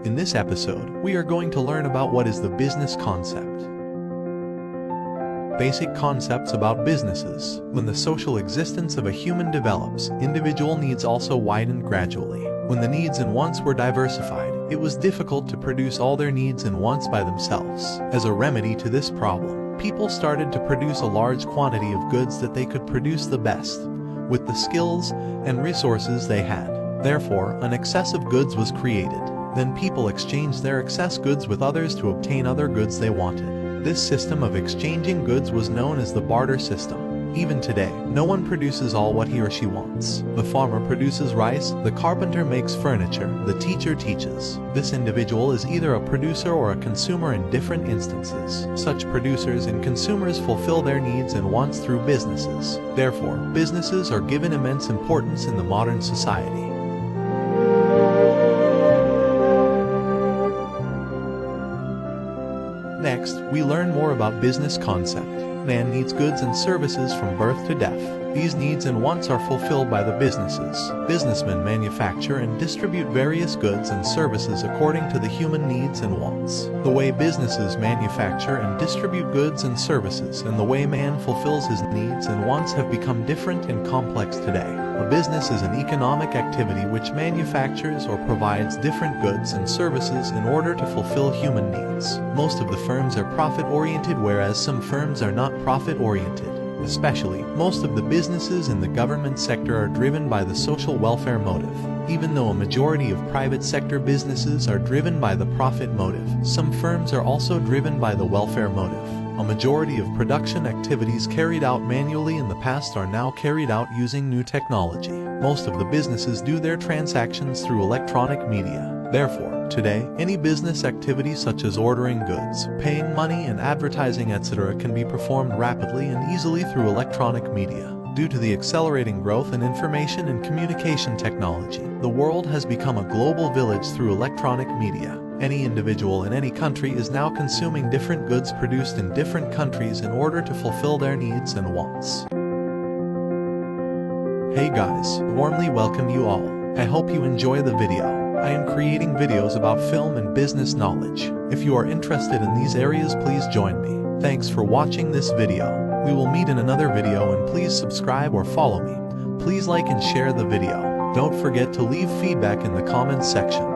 In this episode, we are going to learn about what is the business concept. Basic concepts about businesses. When the social existence of a human develops, individual needs also widened gradually. When the needs and wants were diversified, it was difficult to produce all their needs and wants by themselves. As a remedy to this problem, people started to produce a large quantity of goods that they could produce the best, with the skills and resources they had. Therefore, an excess of goods was created. Then people exchanged their excess goods with others to obtain other goods they wanted. This system of exchanging goods was known as the barter system. Even today, no one produces all what he or she wants. The farmer produces rice, the carpenter makes furniture, the teacher teaches. This individual is either a producer or a consumer in different instances. Such producers and consumers fulfill their needs and wants through businesses. Therefore, businesses are given immense importance in the modern society. Next, we learn more about business concept. Man needs goods and services from birth to death. These needs and wants are fulfilled by the businesses. Businessmen manufacture and distribute various goods and services according to the human needs and wants. The way businesses manufacture and distribute goods and services and the way man fulfills his needs and wants have become different and complex today. A business is an economic activity which manufactures or provides different goods and services in order to fulfill human needs. Most of the firms are profit-oriented, whereas some firms are not profit-oriented. Especially, most of the businesses in the government sector are driven by the social welfare motive. Even though a majority of private sector businesses are driven by the profit motive, some firms are also driven by the welfare motive. A majority of production activities carried out manually in the past are now carried out using new technology. Most of the businesses do their transactions through electronic media. Therefore, today, any business activity such as ordering goods, paying money and advertising etc. can be performed rapidly and easily through electronic media. Due to the accelerating growth in information and communication technology, the world has become a global village through electronic media. Any individual in any country is now consuming different goods produced in different countries in order to fulfill their needs and wants. Hey guys, warmly welcome you all. I hope you enjoy the video. I am creating videos about film and business knowledge. If you are interested in these areas, please join me. Thanks for watching this video. We will meet in another video, and please subscribe or follow me. Please like and share the video. Don't forget to leave feedback in the comments section.